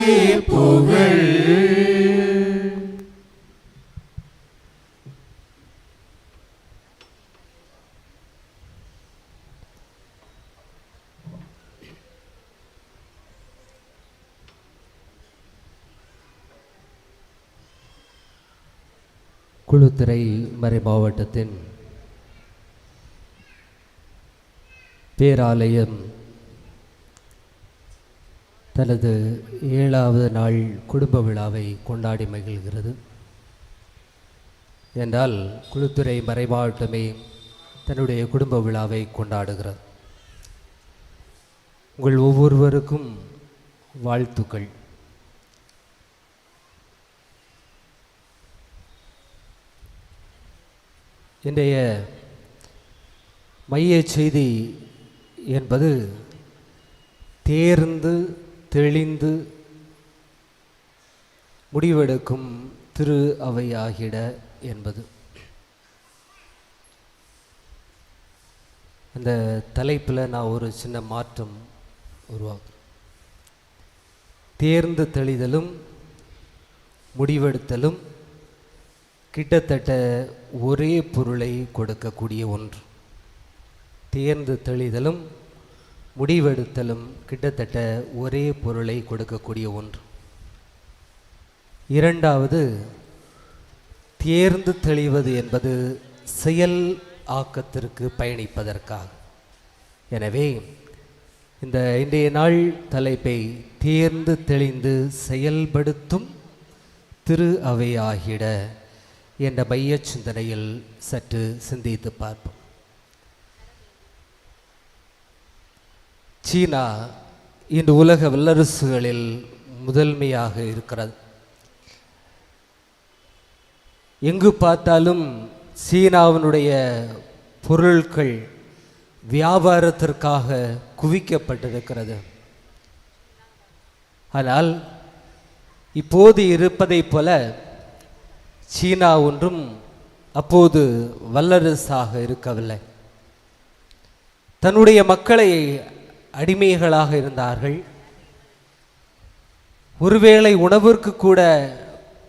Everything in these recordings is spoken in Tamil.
புகழ். குளுத்துறை மறை மாவட்டத்தின் பேராலயம் தனது 7வது நாள் குடும்ப விழாவை கொண்டாடி மகிழ்கிறது. என்றால் குளுத்துறை மறை மாவட்டமே தன்னுடைய குடும்ப விழாவை கொண்டாடுகிறது. உங்கள் ஒவ்வொருவருக்கும் வாழ்த்துக்கள். இன்றைய மைய செய்தி என்பது தேர்ந்து தெளிந்து முடிவெடுக்கும் திரு அவையாகிட என்பது. அந்த தலைப்பில் நான் ஒரு சின்ன மாற்றம் உருவாக்குறேன். தேர்ந்து தெளிதலும் முடிவெடுத்தலும் கிட்டத்தட்ட ஒரே பொருளை கொடுக்கக்கூடிய ஒன்று. தேர்ந்து தெளிதலும் முடிவெடுத்தலும் கிட்டத்தட்ட ஒரே பொருளை கொடுக்கக்கூடிய ஒன்று. இரண்டாவது, தேர்ந்து தெளிவது என்பது செயல் ஆக்கத்திற்கு பயணிப்பதற்காக. எனவே இந்த இன்றைய நாள் தலைப்பை தேர்ந்து தெளிந்து செயல்படுத்தும் திரு அவையாகிட என்ற மைய சிந்தனையில் சற்று சிந்தித்து பார்ப்போம். சீனா இன்று உலக வல்லரசுகளில் முதன்மையாக இருக்கிறது. எங்கு பார்த்தாலும் சீனாவினுடைய பொருட்கள் வியாபாரத்திற்காக குவிக்கப்பட்டிருக்கிறது. ஆனால் இப்போது இருப்பதைப் போல சீனா ஒன்றும் அப்போது வல்லரசாக இருக்கவில்லை. தன்னுடைய மக்களை அடிமைகளாக இருந்தார்கள். ஒருவேளை உணவிற்கு கூட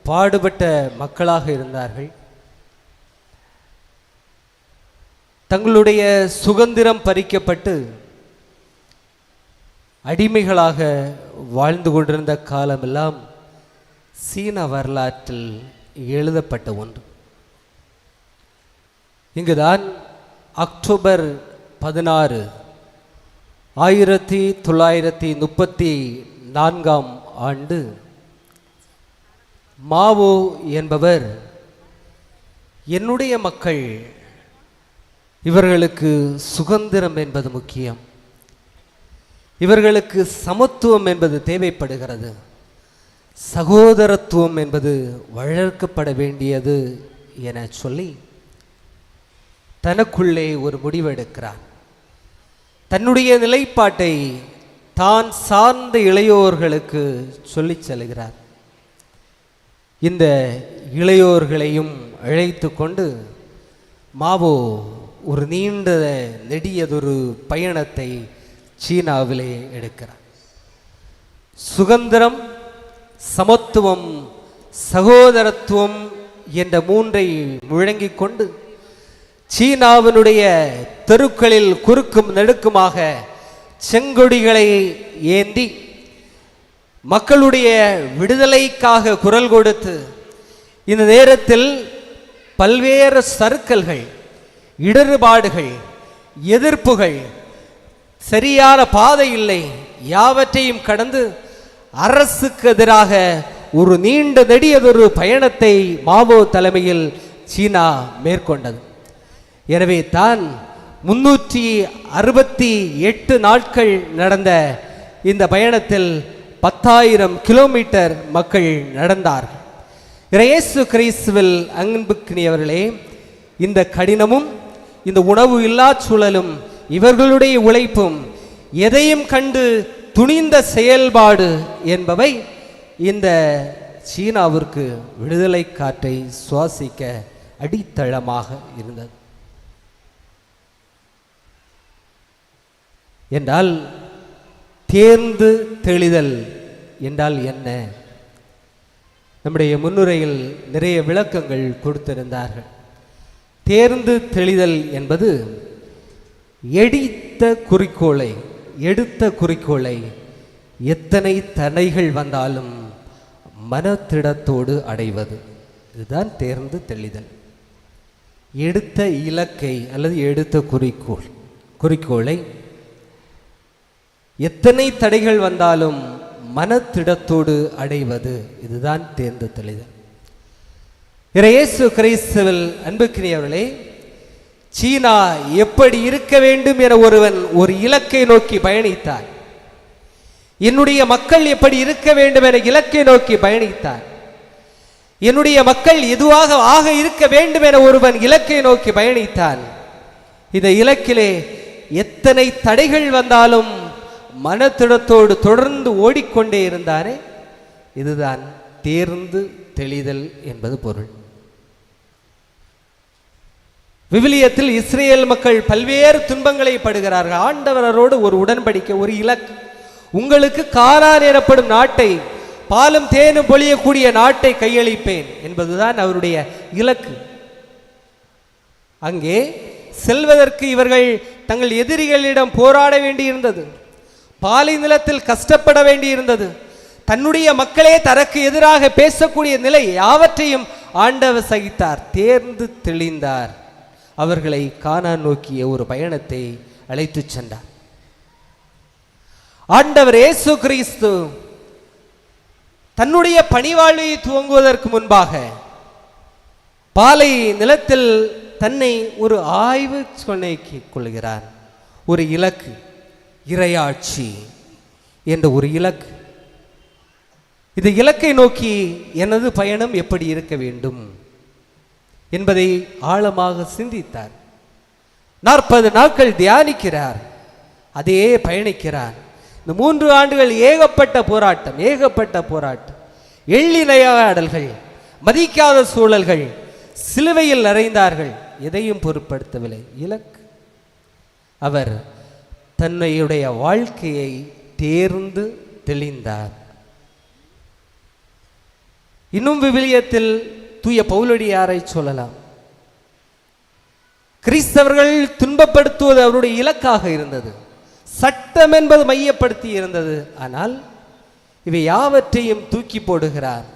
பாடுபட்ட மக்களாக இருந்தார்கள். தங்களுடைய சுதந்திரம் பறிக்கப்பட்டு அடிமைகளாக வாழ்ந்து கொண்டிருந்த காலமெல்லாம் சீன வரலாற்றில் எழுதப்பட்ட ஒன்று. இங்குதான் அக்டோபர் 16, 1934 மாவோ என்பவர், என்னுடைய மக்கள், இவர்களுக்கு சுதந்திரம் என்பது முக்கியம், இவர்களுக்கு சமத்துவம் என்பது தேவைப்படுகிறது, சகோதரத்துவம் என்பது வளர்க்கப்பட வேண்டியது என சொல்லி தனக்குள்ளே ஒரு முடிவெடுக்கிறார். தன்னுடைய நிலைப்பாட்டை தான் சார்ந்த இளையோர்களுக்கு சொல்லி செல்கிறார். இந்த இளையோர்களையும் அழைத்து கொண்டு மாவோ ஒரு நீண்ட நெடியதொரு பயணத்தை சீனாவிலே எடுக்கிறார். சுதந்திரம், சமத்துவம், சகோதரத்துவம் என்ற மூன்றை முழங்கிக் கொண்டு சீனாவினுடைய தெருக்களில் குறுக்கும் நெடுக்குமாக செங்கொடிகளை ஏந்தி மக்களுடைய விடுதலைக்காக குரல் கொடுத்து, இந்த நேரத்தில் பல்வேறு சறுக்கல்கள், இடர்பாடுகள், எதிர்ப்புகள், சரியான பாதை இல்லை, யாவற்றையும் கடந்து அரசுக்கு எதிராக ஒரு நீண்ட நெடியதொரு பயணத்தை மாவோ தலைமையில் சீனா மேற்கொண்டது. எனவே தான் 368 நாட்கள் நடந்த இந்த பயணத்தில் 10,000 கிலோமீட்டர் மக்கள் நடந்தார்கள். இயேசு கிறிஸ்துவில் அன்புக்குரியவர்களே, இந்த கடினமும் இந்த உணவு இல்லா சூழலும் இவர்களுடைய உழைப்பும் எதையும் கண்டு துணிந்த செயல்பாடு என்பவை இந்த சீனாவிற்கு விடுதலை காற்றை சுவாசிக்க அடித்தளமாக இருந்தது. என்றால் தேர்ந்து தெளிதல் என்றால் என்ன? நம்முடைய முன்னுரையில் நிறைய விளக்கங்கள் கொடுத்திருந்தார்கள். தேர்ந்து தெளிதல் என்பது எடுத்த குறிக்கோளை எத்தனை தடைகள் வந்தாலும் மனத்திடத்தோடு அடைவது. இதுதான் தேர்ந்து தெளிதல். எடுத்த இலக்கை அல்லது எடுத்த குறிக்கோளை எத்தனை தடைகள் வந்தாலும் மனத்திடத்தோடு அடைவது. இதுதான் தேர்ந்து தெளிதல். இயேசு கிறிஸ்துவில் அன்புக்குரியவர்களே, சீனா எப்படி இருக்க வேண்டும் என ஒருவன் ஒரு இலக்கை நோக்கி பயணித்தார். என்னுடைய மக்கள் எப்படி இருக்க வேண்டும் என இலக்கை நோக்கி பயணித்தார். என்னுடைய மக்கள் எதுவாக ஆக இருக்க வேண்டும் என ஒருவன் இலக்கை நோக்கி பயணித்தான். இந்த இலக்கிலே எத்தனை தடைகள் வந்தாலும் மனத்திடத்தோடு தொடர்ந்து ஓடிக்கொண்டே இருந்தானே, இதுதான் தேர்ந்து தெளிதல் என்பது பொருள். விவிலியத்தில் இஸ்ரேல் மக்கள் பல்வேறு துன்பங்களை படுகிறார்கள். ஆண்டவரோடு ஒரு உடன்படிக்கை, ஒரு இலக்கு. உங்களுக்கு கானான் எனப்படும் நாட்டை, பாலும் தேனும் பொழியக்கூடிய நாட்டை கையளிப்பேன் என்பதுதான் அவருடைய இலக்கு. அங்கே செல்வதற்கு இவர்கள் தங்கள் எதிரிகளிடம் போராட வேண்டியிருந்தது. பாலை நிலத்தில் கஷ்டப்பட வேண்டியிருந்தது. தன்னுடைய மக்களே தனக்கு எதிராக பேசக்கூடிய நிலை யாவற்றையும் ஆண்டவர் சகித்தார், தேர்ந்து தெளிந்தார். அவர்களை கானான் நோக்கிய ஒரு பயணத்தை அழைத்து சென்றார். ஆண்டவர் இயேசு கிறிஸ்து தன்னுடைய பணிவாழ்வை துவங்குவதற்கு முன்பாக பாலை நிலத்தில் தன்னை ஒரு ஆய்வு கொள்கிறார். ஒரு இலக்கு, இறையாட்சி என்ற ஒரு இலக்கு. இந்த இலக்கை நோக்கி எனது பயணம் எப்படி இருக்க வேண்டும் என்பதை ஆழமாக சிந்தித்தார். 40 நாட்கள் தியானிக்கிறார், அதே பயணிக்கிறார். இந்த 3 ஆண்டுகள் ஏகப்பட்ட போராட்டம், எள்ளினையாடல்கள், மதிக்காத சூழல்கள், சிலுவையில் நிறைந்தார்கள். எதையும் பொருட்படுத்தவில்லை. இலக்கு. அவர் தன்னுடைய வாழ்க்கையை தேர்ந்து தெளிந்தார். இன்னும் விவிலியத்தில் தூய பவுலடியாரை சொல்லலாம். கிறிஸ்தவர்கள் துன்பப்படுத்துவது அவருடைய இலக்காக இருந்தது. சட்டம் என்பது மையப்படுத்தி இருந்தது. ஆனால் இவை யாவற்றையும் தூக்கி போடுகிறார்.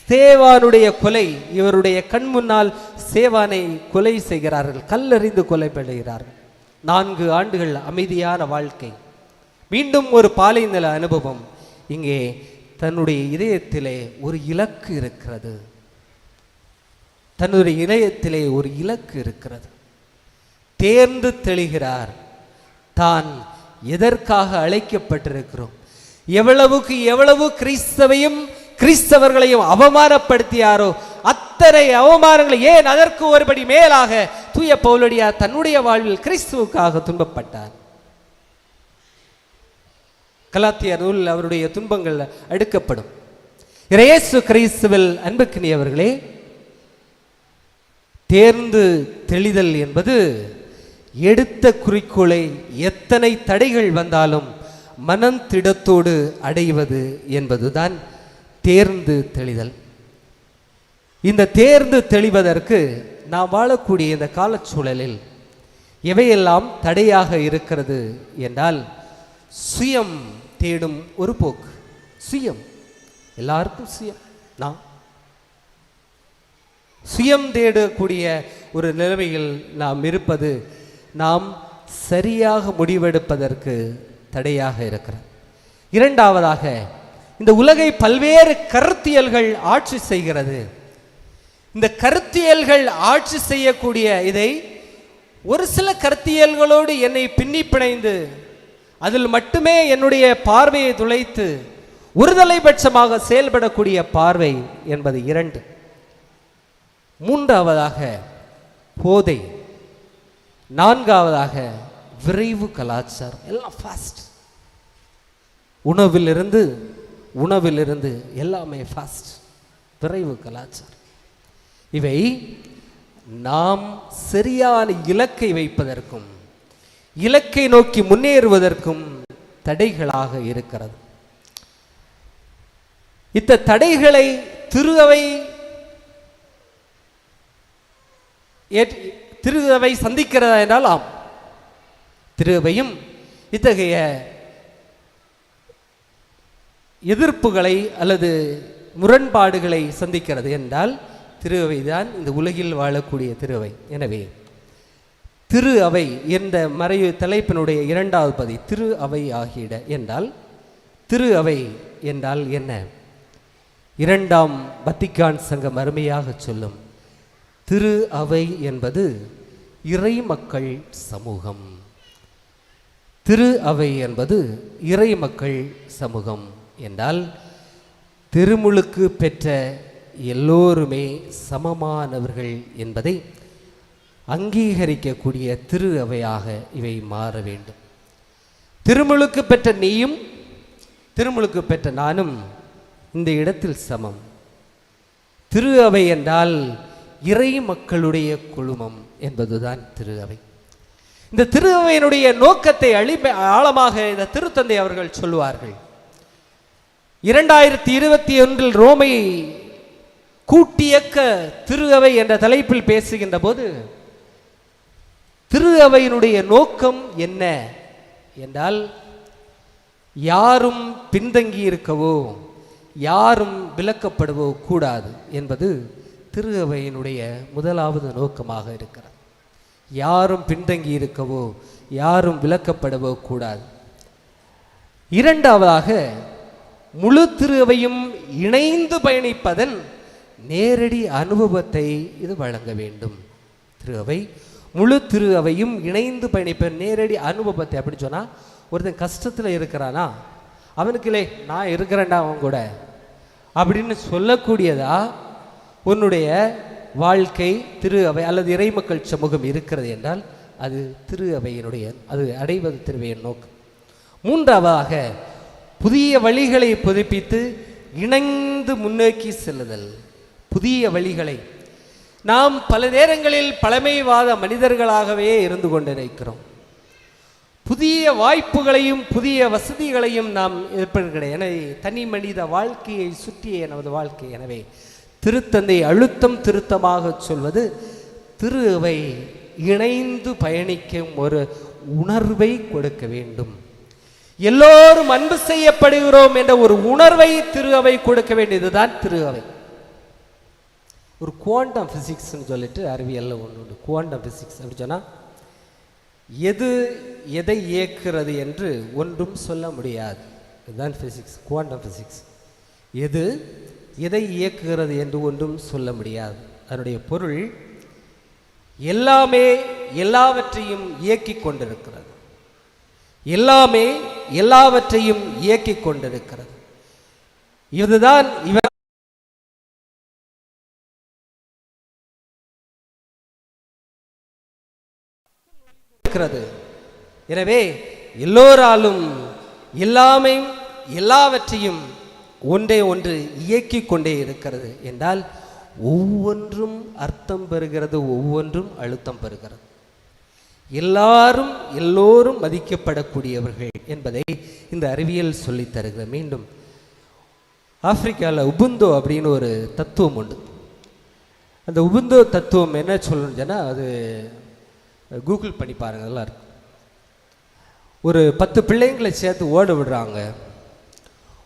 சேவானுடைய கொலை, இவருடைய கண் முன்னால் சேவானை கொலை செய்கிறார்கள், கல்லறிந்து கொலைப்படுகிறார்கள். 4 ஆண்டுகள் அமைதியான வாழ்க்கை, மீண்டும் ஒரு பாலை நில அனுபவம். இங்கே தன்னுடைய இதயத்திலே ஒரு இலக்கு இருக்கிறது. தன்னுடைய இதயத்திலே ஒரு இலக்கு இருக்கிறது. தேர்ந்து தெளிகிறார். தான் எதற்காக அழைக்கப்பட்டிருக்கிறோம், எவ்வளவு கிறிஸ்தவர்களையும் அவமானப்படுத்தியாரோ அத்தனை அவமானங்களை, ஏன் அதற்கு ஒருபடி மேலாக தூய பவுலடியார் தன்னுடைய வாழ்வில் கிறிஸ்துவுக்காக துன்பப்பட்டார். கலாத்தியர் நூல் அவருடைய துன்பங்கள் அடுக்கப்படும். இயேசு கிறிஸ்துவில் அன்புக்குரியவர்களே, தேர்ந்து தெளிதல் என்பது எடுத்த குறிக்கோளை எத்தனை தடைகள் வந்தாலும் மனத்திடத்தோடு அடைவது என்பதுதான் தேர்ந்து தெளிதல். இந்த தேர்ந்து தெளிவதற்கு நாம் வாழக்கூடிய இந்த காலச்சூழலில் எவையெல்லாம் தடையாக இருக்கிறது என்றால், சுயம் தேடும் ஒரு போக்கு. சுயம், எல்லாருக்கும் சுயம். நான் சுயம் தேடக்கூடிய ஒரு நிலைமையில் நாம் இருப்பது நாம் சரியாக முடிவெடுப்பதற்கு தடையாக இருக்கிறது. இரண்டாவதாக, இந்த உலகை பல்வேறு கருத்தியல்கள் ஆட்சி செய்கிறது. இந்த கருத்தியல்கள் ஆட்சி செய்யக்கூடிய இதை ஒரு சில கருத்தியல்களோடு என்னை பின்னி பிணைந்து அதில் மட்டுமே என்னுடைய பார்வையை துளைத்து ஒருதலைபட்சமாக செயல்படக்கூடிய பார்வை என்பது 2. மூன்றாவதாக போதை. 4ஆவதாக விரைவு கலாச்சாரம். எல்லாம் ஃபாஸ்ட். உணவிலிருந்து எல்லாமே ஃபாஸ்ட், விரைவு கலாச்சாரம். இவை நாம் சரியான இலக்கை வைப்பதற்கும் இலக்கை நோக்கி முன்னேறுவதற்கும் தடைகளாக இருக்கிறது. இந்த தடைகளை திரு அவை சந்திக்கிறதா என்றால் ஆம், திரு அவையும் இத்தகைய எதிர்ப்புகளை அல்லது முரண்பாடுகளை சந்திக்கிறது என்றால் திரு அவைதான் இந்த உலகில் வாழக்கூடிய திரு அவை. எனவே திரு அவை என்ற மறைவு தலைப்பினுடைய இரண்டாவது பதி திரு அவை ஆகிட என்றால், திரு அவை என்றால் என்ன? இரண்டாம் வத்திக்கான் சங்கம் அருமையாக சொல்லும், திரு அவை என்பது இறை மக்கள் சமூகம். திரு அவை என்பது இறை மக்கள் சமூகம் என்றால் திருமுழுக்கு பெற்ற எல்லோருமே சமமானவர்கள் என்பதை அங்கீகரிக்கக்கூடிய திரு அவையாக இவை மாற வேண்டும். திருமுழுக்கு பெற்ற நீயும் திருமுழுக்கு பெற்ற நானும் இந்த இடத்தில் சமம். திரு அவை என்றால் இறை மக்களுடைய குழுமம் என்பதுதான் திரு அவை. இந்த திரு அவையினுடைய நோக்கத்தை ஆழமாக இந்த திருத்தந்தை அவர்கள் சொல்லுவார்கள். 2021 ரோமை கூட்டியக்க திரு அவை என்ற தலைப்பில் பேசுகின்ற போது திரு அவையினுடைய நோக்கம் என்ன என்றால், யாரும் பின்தங்கி இருக்கவோ யாரும் விலக்கப்படுவோ கூடாது என்பது திரு அவையினுடைய முதலாவது நோக்கமாக இருக்கிறது. யாரும் பின்தங்கி இருக்கவோ யாரும் விலக்கப்படவோ கூடாது. இரண்டாவதாக, முழு திரு அவையும் இணைந்து பயணிப்பதன் நேரடி அனுபவத்தை இது வழங்க வேண்டும். திரு அவை முழு திரு அவையும் இணைந்து பயணிப்ப நேரடி அனுபவத்தை அப்படின்னு சொன்னால், ஒருத்தன் கஷ்டத்தில் இருக்கிறானா அவனுக்கு இல்லை நான் இருக்கிறேன்டா அவன் கூட அப்படின்னு சொல்லக்கூடியதா உன்னுடைய வாழ்க்கை திரு அவை அல்லது இறைமக்கள் சமூகம் இருக்கிறது என்றால் அது திரு அவையினுடைய அது அடைவது திருவையின் நோக்கம். மூன்றாவதாக, புதிய வழிகளை புதுப்பித்து இணைந்து முன்னோக்கி செல்லுதல். புதிய வழிகளை நாம் பல நேரங்களில் பழமைவாத மனிதர்களாகவே இருந்து கொண்டிருக்கிறோம். புதிய வாய்ப்புகளையும் புதிய வசதிகளையும் நாம் ஏற்படுகிற எனவே தனி மனித வாழ்க்கையை சுற்றிய நமது வாழ்க்கை. எனவே திருத்தந்தை அழுத்தம் திருத்தமாக சொல்வது திரு அவை இணைந்து பயணிக்கும் ஒரு உணர்வை கொடுக்க வேண்டும். எல்லோரும் அன்பு செய்யப்படுகிறோம் என்ற ஒரு உணர்வை திரு அவை கொடுக்க வேண்டியதுதான் திரு அவை. ஒரு குவாண்டம் பிசிக்ஸ்ன்னு சொல்லிட்டு அறிவியல்ல ஒன்று குவாண்டம் பிசிக்ஸ் அப்படி சொன்னால், எது எதை இயக்குறது என்று ஒன்றும் சொல்ல முடியாது. இதுதான் பிசிக்ஸ், குவாண்டம் பிசிக்ஸ். எது எதை இயக்குகிறது என்று ஒன்றும் சொல்ல முடியாது. அதனுடைய பொருள் எல்லாமே எல்லாவற்றையும் இயக்கிக் கொண்டிருக்கிறது. எல்லாமே எல்லாவற்றையும் இயக்கிக் கொண்டிருக்கிறது. இதுதான் இவர் இருக்கிறது. எனவே எல்லோராலும் எல்லாமே எல்லாவற்றையும் ஒன்றே ஒன்று இயக்கிக் கொண்டே இருக்கிறது என்றால் ஒவ்வொன்றும் அர்த்தம் பெறுகிறது, ஒவ்வொன்றும் அழுத்தம் பெறுகிறது. எல்லாரும் எல்லோரும் மதிக்கப்படக்கூடியவர்கள் என்பதை இந்த அறிவியல் சொல்லித் தருகிறது. மீண்டும் ஆப்பிரிக்காவில் உபுந்தோ அப்படின்னு ஒரு தத்துவம் உண்டு. அந்த உபுந்தோ தத்துவம் என்ன சொல்லணும்னா, அது கூகுள் பண்ணி பாருங்கள், நல்லா இருக்கும். ஒரு 10 பிள்ளைங்களை சேர்த்து ஓட விடுறாங்க.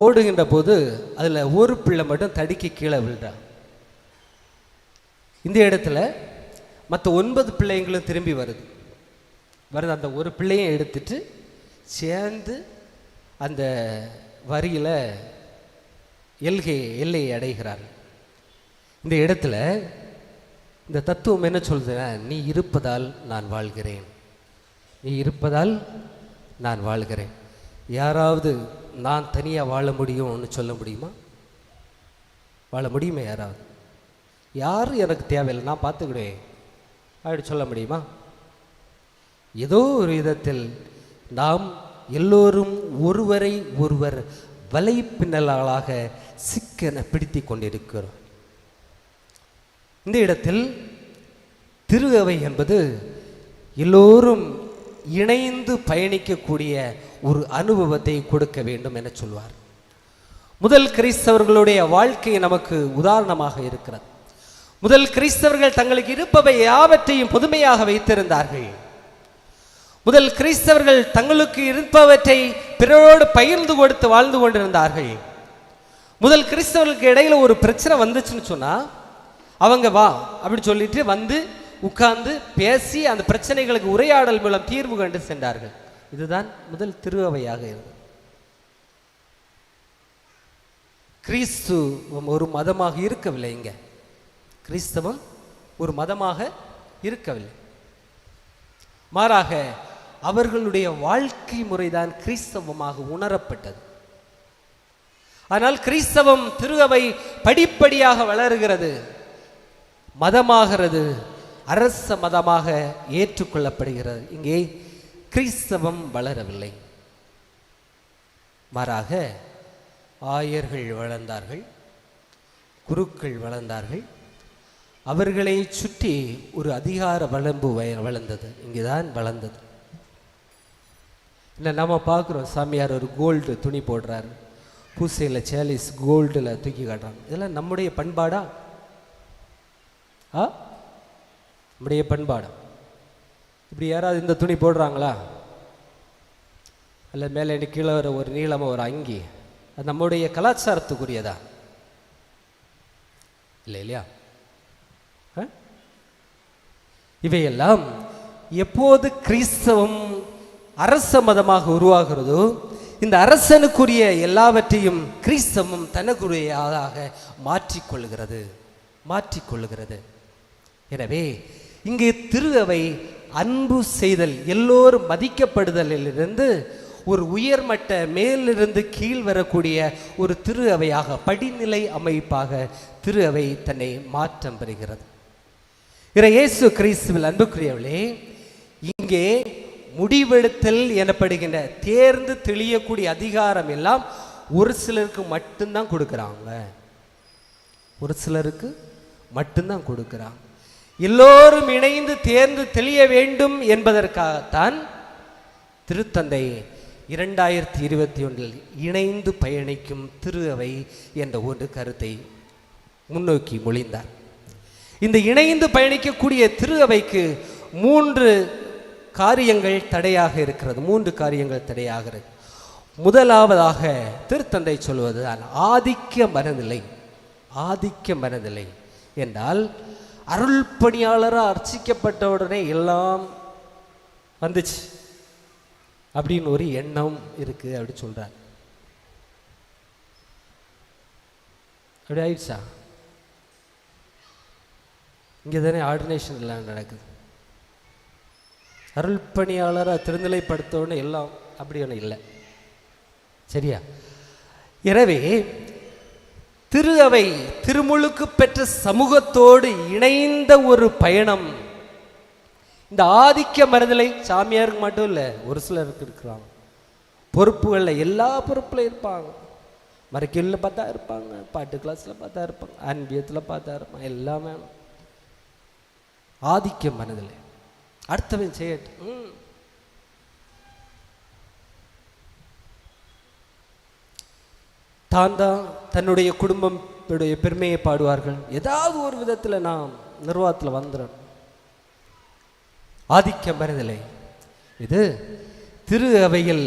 ஓடுகின்ற போது அதில் ஒரு பிள்ளை மட்டும் தடுக்கி கீழே விழுறான். இந்த இடத்துல மற்ற 9 பிள்ளைங்களும் திரும்பி வருது. அந்த ஒரு பிள்ளையும் எடுத்துட்டு சேர்ந்து அந்த வரியில் எல்லையை அடைகிறார். இந்த இடத்துல இந்த தத்துவம் என்ன சொல்லுதுன்னா, நீ இருப்பதால் நான் வாழ்கிறேன், நீ இருப்பதால் நான் வாழ்கிறேன். யாராவது நான் தனியாக வாழ முடியும்னு சொல்ல முடியுமா? வாழ முடியுமா? யாராவது யாரும் எனக்கு தேவையில்லை, நான் பார்த்துக்கிடுவேன் அப்படி சொல்ல முடியுமா? ஏதோ ஒரு விதத்தில் நாம் எல்லோரும் ஒருவரை ஒருவர் வலைப்பின்னலாக சிக்கன பிடித்து கொண்டிருக்கிறோம். இந்த இடத்தில் திரு அவை என்பது எல்லோரும் இணைந்து பயணிக்கக்கூடிய ஒரு அனுபவத்தை கொடுக்க வேண்டும் என சொல்வார். முதல் கிறிஸ்தவர்களுடைய வாழ்க்கை நமக்கு உதாரணமாக இருக்கிறது. முதல் கிறிஸ்தவர்கள் தங்களுக்கு இருப்பவை யாவற்றையும் பொதுமையாக வைத்திருந்தார்கள். முதல் கிறிஸ்தவர்கள் தங்களுக்கு இருப்பவற்றை பிறரோடு பகிர்ந்து கொடுத்து வாழ்ந்து கொண்டிருந்தார்கள். முதல் கிறிஸ்தவர்களுக்கு இடையில ஒரு பிரச்சனை வந்துச்சுன்னு சொன்னா அவங்க வா அப்படின்னு சொல்லிட்டு வந்து உட்கார்ந்து பேசி அந்த பிரச்சனைகளுக்கு உரையாடல் மூலம் தீர்வு கண்டு சென்றார்கள். இதுதான் முதல் திருஅவையாக இருந்தது. கிறிஸ்துவம் ஒரு மதமாக இருக்கவில்லை. இங்க கிறிஸ்தவம் ஒரு மதமாக இருக்கவில்லை. மாறாக அவர்களுடைய வாழ்க்கை முறைதான் கிறிஸ்தவமாக உணரப்பட்டது. ஆனால் கிறிஸ்தவம் திருஅவை படிப்படியாக வளருகிறது, மதமாகிறது, அரச மதமாக ஏற்றுக்கொள்ளப்படுகிறது. இங்கே கிறிஸ்தவம் வளரவில்லை. மாறாக ஆயர்கள் வளர்ந்தார்கள், குருக்கள் வளர்ந்தார்கள். அவர்களை சுற்றி ஒரு அதிகார வளர்ப்பு வளர்ந்தது. இங்குதான் வளர்ந்தது. இல்லை நம்ம பார்க்குறோம், சாமியார் ஒரு கோல்டு துணி போடுறாரு, பூசையில் சேலிஸ் கோல்டில் தூக்கி காட்டுறாங்க. இதெல்லாம் நம்முடைய பண்பாடா? நம்முடைய பண்பாடா? இப்படி யாராவது இந்த துணி போடுறாங்களா? அல்ல மேலே கீழே வர ஒரு நீளமாக ஒரு அங்கி, அது நம்முடைய கலாச்சாரத்துக்குரியதா? இல்லை இல்லையா? இவையெல்லாம் எப்போது கிறிஸ்தவம் அரச மதமாக உருவாகிறதோ, இந்த அரசனுக்குரிய எல்லாவற்றையும் கிறிஸ்தவம் தனக்குரியதாக மாற்றிக்கொள்ளுகிறது. எனவே இங்கே திருஅவை அன்பு செய்தல், எல்லோரும் மதிக்கப்படுதலிலிருந்து ஒரு உயர்மட்ட மேலிருந்து கீழ் வரக்கூடிய ஒரு திருஅவையாக, படிநிலை அமைப்பாக திருஅவை தன்னை மாற்றம் பெறுகிறது. இயேசு கிறிஸ்துவில் அன்புக்குரியவர்களே, இங்கே முடிவெடுத்தல் எனப்படுகின்ற தேர்ந்து தெளியக்கூடிய அதிகாரம் எல்லாம் ஒரு சிலருக்கு மட்டும்தான் கொடுக்குறாங்க. ஒரு சிலருக்கு மட்டும்தான் கொடுக்குறாங்க. எல்லோரும் இணைந்து தேர்ந்து தெளிய வேண்டும் என்பதற்காகத்தான் திருத்தந்தை 2021 இணைந்து பயணிக்கும் திருஅவை என்ற ஒரு கருத்தை முன்னோக்கி மொழிந்தார். இந்த இணைந்து பயணிக்கக்கூடிய திருஅவைக்கு 3 காரியங்கள் தடையாக இருக்கிறது. 3 காரியங்கள் தடையாக இருக்கு. முதலாவதாக திருத்தந்தை சொல்வது ஆதிக்க மனநிலை என்றால், அருள் பணியாளராக அர்ச்சிக்கப்பட்ட உடனே எல்லாம் வந்துச்சு அப்படின்னு ஒரு எண்ணம் இருக்கு அப்படி சொல்றார். அப்படி ஆயிடுச்சா? இங்கே தானே ஆர்டினேஷன் எல்லாம் நடக்குது. அருள் பணியாளராக திருநிலைப்படுத்தோன்னு எல்லாம் அப்படி ஒன்றும் இல்லை. சரியா? எனவே திருஅவை திருமுழுக்கு பெற்ற சமூகத்தோடு இணைந்த ஒரு பயணம். இந்த ஆதிக்க மனநிலை சாமியாருக்கு மட்டும் இல்லை, ஒரு சிலருக்கு இருக்கிறாங்க. பொறுப்புகளில் எல்லா பொறுப்புலையும் இருப்பாங்க. மறைக்கல்ல பார்த்தா இருப்பாங்க, பாட்டு கிளாஸில் பார்த்தா இருப்பாங்க, அன்பியத்தில் பார்த்தா இருப்பாங்க, எல்லாமே ஆதிக்க மனநிலை. அடுத்தவன் செய்யட்டும், தான் தன்னுடைய குடும்பத்துடைய பெருமையை பாடுவார்கள். ஏதாவது ஒரு விதத்தில் நாம் நிர்வாகத்தில் வந்துடும். ஆதிக்க மனநிலை இது திரு அவையில்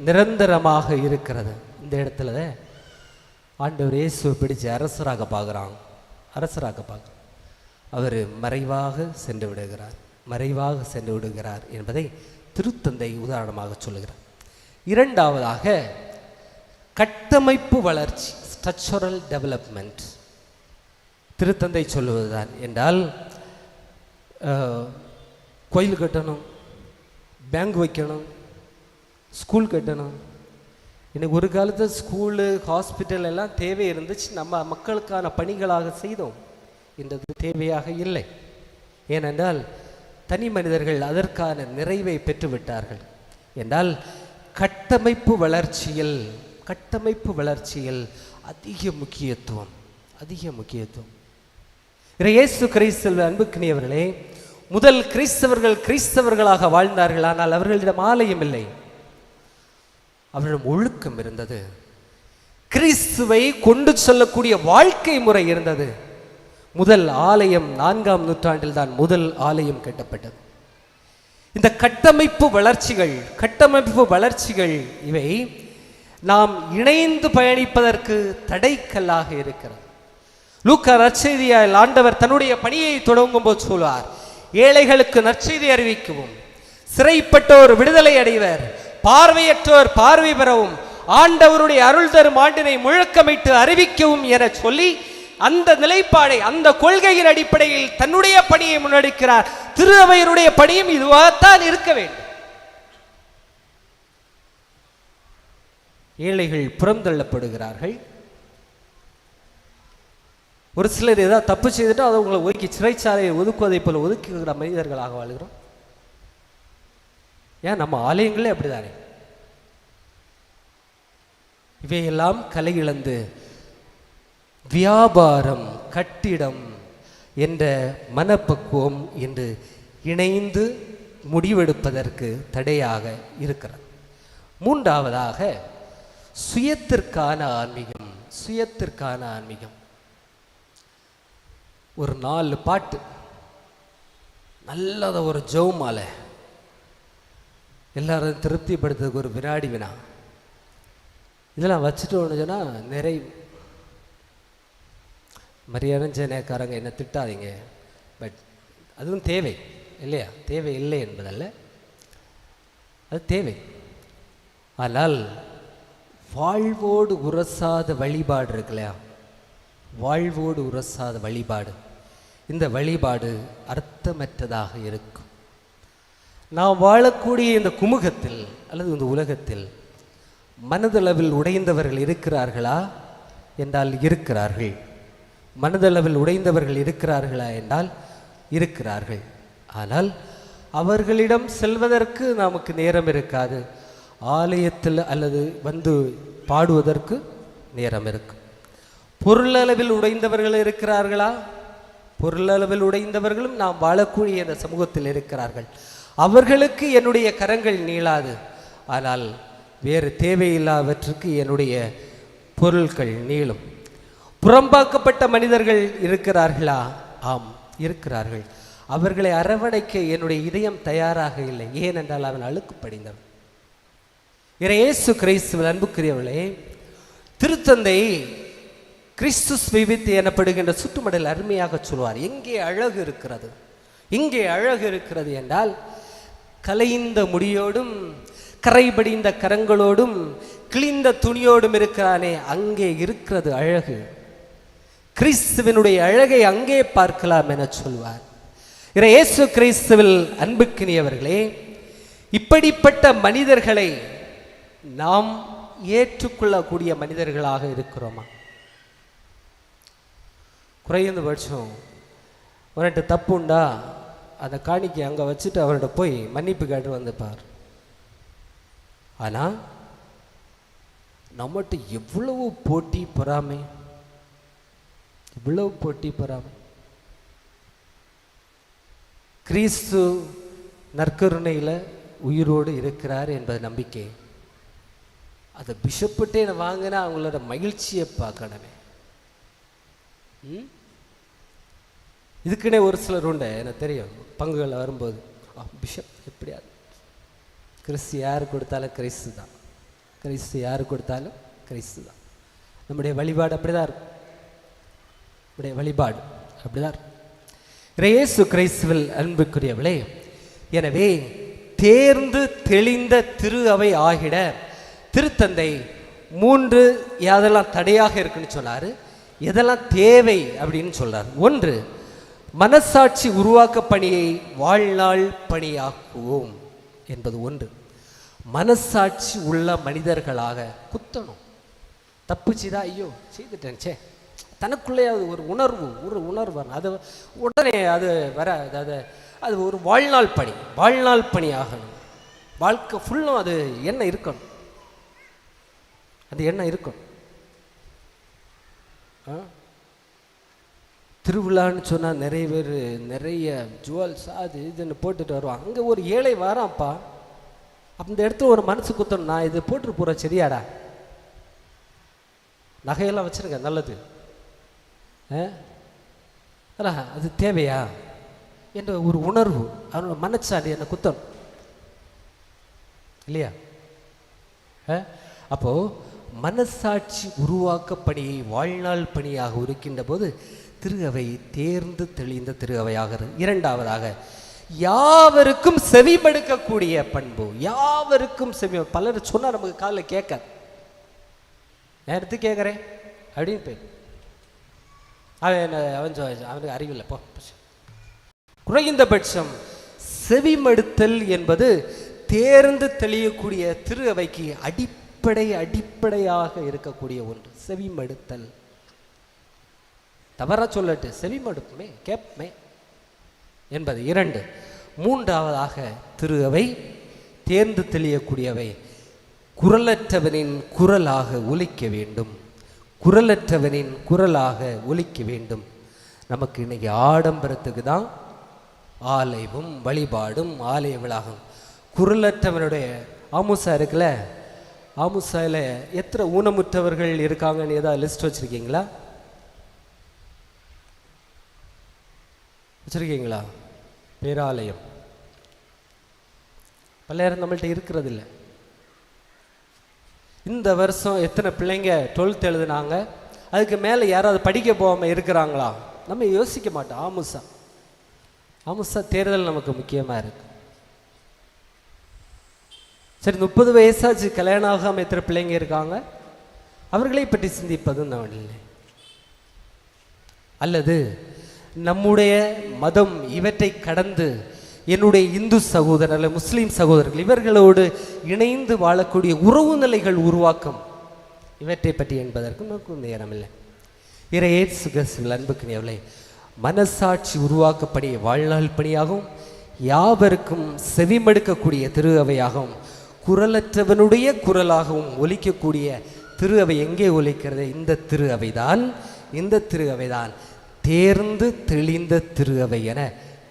நிரந்தரமாக இருக்கிறது. இந்த இடத்துல ஆண்டவர் இயேசுவை பிடிச்சு அரசராக பார்க்குறாங்க. அவர் மறைவாக சென்று விடுகிறார் என்பதை திருத்தந்தை உதாரணமாக சொல்லுகிறார். இரண்டாவதாக கட்டமைப்பு வளர்ச்சி, ஸ்ட்ரக்சரல் டெவலப்மெண்ட். திருத்தந்தை சொல்லுவதுதான் என்றால், கோயில் கட்டணும், பேங்க் வைக்கணும், ஸ்கூல் கட்டணும். இன்னைக்கு ஒரு காலத்தில் ஸ்கூலு ஹாஸ்பிட்டல் எல்லாம் தேவை இருந்துச்சு, நம்ம மக்களுக்கான பணிகளாக செய்தோம். இன்றது தேவையாக இல்லை. ஏனென்றால் தனி மனிதர்கள் அதற்கான நிறைவை பெற்றுவிட்டார்கள். என்றால் கட்டமைப்பு வளர்ச்சியில் அதிக முக்கியத்துவம். இயேசு கிறிஸ்துவில் அன்புக்குரியவர்களே, முதல் கிறிஸ்தவர்களாக வாழ்ந்தார்கள். ஆனால் அவர்களிடம் ஆலயம் இல்லை, அவர்களிடம் ஒழுக்கம் இருந்தது. கிறிஸ்துவை கொண்டு செல்லக்கூடிய வாழ்க்கை முறை இருந்தது. முதல் ஆலயம் 4ஆம் நூற்றாண்டில் தான் முதல் ஆலயம் கட்டப்பட்டது. இந்த கட்டமைப்பு வளர்ச்சிகள் இவை நாம் இணைந்து பயணிப்பதற்கு தடைக்கல்லாக இருக்கிறது. லூக்கா நற்செய்தியால் ஆண்டவர் தன்னுடைய பணியை தொடங்கும் போது சொல்வார், ஏழைகளுக்கு நற்செய்தி அறிவிக்கவும், சிறைப்பட்டோர் விடுதலை அடைவர், பார்வையற்றோர் பார்வை பெறவும், ஆண்டவருடைய அருள் தரும் ஆண்டினை முழக்கமிட்டு அறிவிக்கவும் என சொல்லி அந்த நிலைப்பாடை, அந்த கொள்கையின் அடிப்படையில் தன்னுடைய பணியை முன்னெடுக்கிறார். திரு அவையருடைய பணியும் இதுவாகத்தான் இருக்க வேண்டும். ஏழைகள் புறந்தள்ளப்படுகிறார்கள். ஒரு சிலர் ஏதாவது தப்பு செய்துட்டு அதை உங்களை ஒதுக்கி சிறைச்சாலையை ஒதுக்குவதை போல ஒதுக்குகிற மனிதர்களாக வாழ்கிறோம். ஏன் நம்ம ஆலயங்களே அப்படிதானே? இவையெல்லாம் கலை இழந்து வியாபாரம், கட்டிடம் என்ற மனப்பக்குவம் என்று இணைந்து முடிவெடுப்பதற்கு தடையாக இருக்கிறது. மூன்றாவதாக சுயத்திற்கான ஆன்மீகம். ஒரு 4 பாட்டு நல்லத, ஒரு ஜெபமாலை, எல்லாரும் திருப்திப்படுத்துறதுக்கு ஒரு வினாடி வினா, இதெல்லாம் வச்சுட்டு ஒன்று சொன்னால் நிறைய மரியாதை சேனைக்காரங்க என்ன திட்டாதீங்க, பட் அதுவும் தேவை இல்லையா? தேவை இல்லை என்பதல்ல, அது தேவை. ஆனால் வாழ்வோடு உரசாத வழிபாடு இருக்கு இல்லையா? வாழ்வோடு உரசாத வழிபாடு, இந்த வழிபாடு அர்த்தமற்றதாக இருக்கும். நாம் வாழக்கூடிய இந்த குமுகத்தில் அல்லது இந்த உலகத்தில் மனதளவில் உடைந்தவர்கள் இருக்கிறார்களா என்றால் இருக்கிறார்கள். மனதளவில் உடைந்தவர்கள் இருக்கிறார்களா என்றால் இருக்கிறார்கள். ஆனால் அவர்களிடம் செல்வதற்கு நமக்கு நேரம் இருக்காது. ஆலயத்தில் அல்லது வந்து பாடுவதற்கு நேரம் இருக்கும். பொருளளவில் உடைந்தவர்கள் இருக்கிறார்களா? பொருளளவில் உடைந்தவர்களும் நாம் வாழக்கூடிய இந்த சமூகத்தில் இருக்கிறார்கள். அவர்களுக்கு என்னுடைய கரங்கள் நீளாது. ஆனால் வேறு தேவையில்லாதவற்றுக்கு என்னுடைய பொருட்கள் நீளும். புறம்பாக்கப்பட்ட மனிதர்கள் இருக்கிறார்களா? ஆம், இருக்கிறார்கள். அவர்களை அரவணைக்க என்னுடைய இதயம் தயாராக இல்லை. ஏனென்றால் அவன் அழுக்கு படிந்தவன். இயேசு கிறிஸ்துவின் அன்புக்குரியவர்களே, திருத்தந்தை கிறிஸ்துஸ் விவித்து எனப்படுகின்ற சுற்றுமடல் அருமையாக சொல்வார், எங்கே அழகு இருக்கிறது, இங்கே அழகு இருக்கிறது என்றால் கலைந்த முடியோடும் கரைபடிந்த கரங்களோடும் கிழிந்த துணியோடும் இருக்கிறானே, அங்கே இருக்கிறது அழகு. கிறிஸ்துவனுடைய அழகை அங்கே பார்க்கலாம் என சொல்வார். இயேசு கிறிஸ்துவில் அன்புக்கினியவர்களே, இப்படிப்பட்ட மனிதர்களை நாம் ஏற்றுக்கொள்ளக்கூடிய மனிதர்களாக இருக்கிறோமா? குறைந்தபட்சம் அவர்கிட்ட தப்பு உண்டா, அந்த காணிக்கை அங்கே வச்சுட்டு அவர்கிட்ட போய் மன்னிப்பு கேட்டு வந்துப்பார். ஆனால் நம்மகிட்ட எவ்வளவு போட்டி பொறாமை, இவ்வளவு போட்டி பொறாமை. கிறிஸ்து நற்கருணையில் உயிரோடு இருக்கிறார் என்பது நம்பிக்கை. அதை பிஷப்புட்டே வாங்கினா அவங்களோட மகிழ்ச்சியை பார்க்கணுமே. இதுக்குன்னே ஒரு சிலர் உண்டு, எனக்கு தெரியும், பங்குகளில் வரும்போது பிஷப் எப்படியாது, கிறிஸ்து யார் கொடுத்தாலும் கிறிஸ்து தான், கிறிஸ்து யார் கொடுத்தாலும் கிறிஸ்து தான். நம்முடைய வழிபாடு அப்படிதான் இருக்கும். நம்முடைய வழிபாடு அப்படிதான் இருக்கும். இயேசு கிறிஸ்துவில் அன்புக்குரியவளே, எனவே தேர்ந்து தெளிந்த திரு அவை ஆகிட திருத்தந்தை 3 யாதெல்லாம் தடையாக இருக்குன்னு சொன்னார், எதெல்லாம் தேவை அப்படின்னு சொல்றார். 1, மனசாட்சி உருவாக்க பணியை வாழ்நாள் பணியாக்குவோம் என்பது 1. மனசாட்சி உள்ள மனிதர்களாக குத்தணும். தப்புச்சுதா, ஐயோ செய்துட்டேன், சே, தனக்குள்ளே அது ஒரு உணர்வு அது உடனே அது வர, அது ஒரு வாழ்நாள் பணி ஆகணும். வாழ்க்கை ஃபுல்லும் அது என்ன இருக்கணும், அது என்ன இருக்கும். திருவிழான்னு சொன்னால் நிறைய பேர் நிறைய ஜுவல்ஸ் அது இதுன்னு போட்டுட்டு வருவான். அங்கே ஒரு ஏழை வரான்ப்பா, அந்த இடத்துல ஒரு மனசு குத்தணும், நான் இது போட்டு போகிற சரியாடா, நகையெல்லாம் வச்சுருங்க, நல்லது. அது தேவையா என்ற ஒரு உணர்வு, அவனோட மனச்சாடி என்ன குத்தம் இல்லையா? அப்போ மனசாட்சி உருவாக்க பணியை வாழ்நாள் பணியாக இருக்கின்ற போது திரு அவை தேர்ந்து தெளிந்த திரு அவையாகிறது. இரண்டாவதாக, யாவருக்கும் செவிமடுக்கக்கூடிய பண்பு. யாவருக்கும் செவி. பலர் சொன்னா நமக்கு காலில் கேட்க, நேரத்துக்கு கேட்குறேன் அப்படின்னு போய் அவனுக்கு அறிவில்லை போ. குறைந்தபட்சம் செவிமடுத்தல் என்பது தேர்ந்து தெளியக்கூடிய திரு அவைக்கு அடிப்படையாக இருக்கக்கூடிய ஒன்று. செவிமடுத்தல். தவறா சொல்லட்டு, செவிமடுப்புமே கேட்பமே என்பது இரண்டு. மூன்றாவதாக, திரு அவை தேர்ந்து தெளியக்கூடியவை குரலற்றவனின் குரலாக ஒலிக்க வேண்டும். குரலற்றவனின் குரலாக ஒலிக்க வேண்டும். நமக்கு இன்னைக்கு ஆடம்பரத்துக்கு தான் ஆலயமும் வழிபாடும் ஆலய விழாகும். குரலற்றவனுடைய ஆமுசா இருக்குல்ல, ஆமுசாவில் எத்தனை ஊனமுற்றவர்கள் இருக்காங்கன்னு ஏதாவது லிஸ்ட் வச்சுருக்கீங்களா? வச்சுருக்கீங்களா? பேராலயம் பல்லாயிரம் நம்மள்கிட்ட இருக்கிறது இல்லை. இந்த வருஷம் எத்தனை பிள்ளைங்க 12th எழுதுனாங்க, அதுக்கு மேலே யாராவது படிக்க போகாமல் இருக்கிறாங்களா? நம்ம யோசிக்க மாட்டோம். ஆமுசா தேர்தல் நமக்கு முக்கியமாக இருக்கு. சரி, 30 வயசாச்சு, கல்யாணம் ஆகாமல் எத்தனை பிள்ளைங்க இருக்காங்க, அவர்களை பற்றி சிந்திப்பதும் நான் இல்லை. அல்லது நம்முடைய மதம் இவற்றை கடந்து என்னுடைய இந்து சகோதரர்கள், முஸ்லீம் சகோதரர்கள் இவர்களோடு இணைந்து வாழக்கூடிய உறவு நிலைகள் உருவாக்கம், இவற்றை பற்றி என்பதற்கு நமக்கு நேரமில்லை. இறையேசுவில் அன்புக்குரியவர்களே, மனசாட்சி உருவாக்க பணி வாழ்நாள் பணியாகவும் யாவருக்கும் செவிமடுக்கக்கூடிய திரு அவையாகவும் குரலற்றவனுடைய குரலாகவும் ஒலிக்கக்கூடிய திரு அவை எங்கே ஒலிக்கிறது? இந்த திரு அவைதான். இந்த திரு அவைதான் தேர்ந்து தெளிந்த திரு அவை என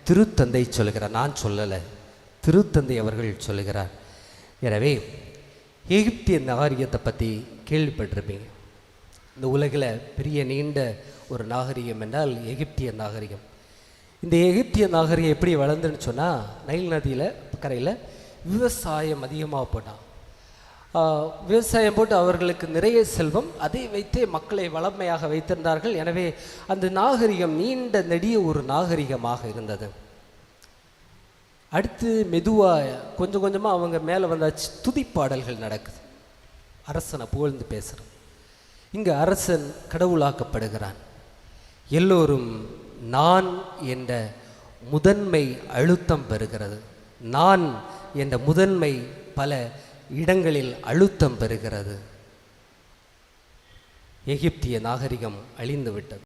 திருத்தந்தை சொல்கிறார். நான் சொல்லலை, திருத்தந்தை அவர்கள் சொல்லுகிறார். எனவே எகிப்திய நாகரிகத்தை பற்றி கேள்விப்பட்டிருப்பீங்க. இந்த உலகில் பெரிய நீண்ட ஒரு நாகரிகம் என்றால் எகிப்திய நாகரிகம். இந்த எகிப்திய நாகரிகம் எப்படி வளர்ந்துன்னு சொன்னால், நைல் நதியில் கரையில் விவசாயம் அதிகமாக போட்டான். விவசாயம் போட்டு அவர்களுக்கு நிறைய செல்வம், அதை வைத்தே மக்களை வளமையாக வைத்திருந்தார்கள். எனவே அந்த நாகரிகம் நீண்ட நெடிய ஒரு நாகரிகமாக இருந்தது. அடுத்து மெதுவாக கொஞ்சம் கொஞ்சமாக அவங்க மேலே வந்தாச்சு, துதிப்பாடல்கள் நடக்குது, அரசனை புகழ்ந்து பேசுகிறோம். இங்கு அரசன் கடவுளாக்கப்படுகிறான். எல்லோரும் நான் என்ற முதன்மை அழுத்தம் பெறுகிறது. நான் என்ற முதன்மை பல இடங்களில் அழுத்தம் பெறுகிறது. எகிப்திய நாகரிகம் அழிந்து விட்டது.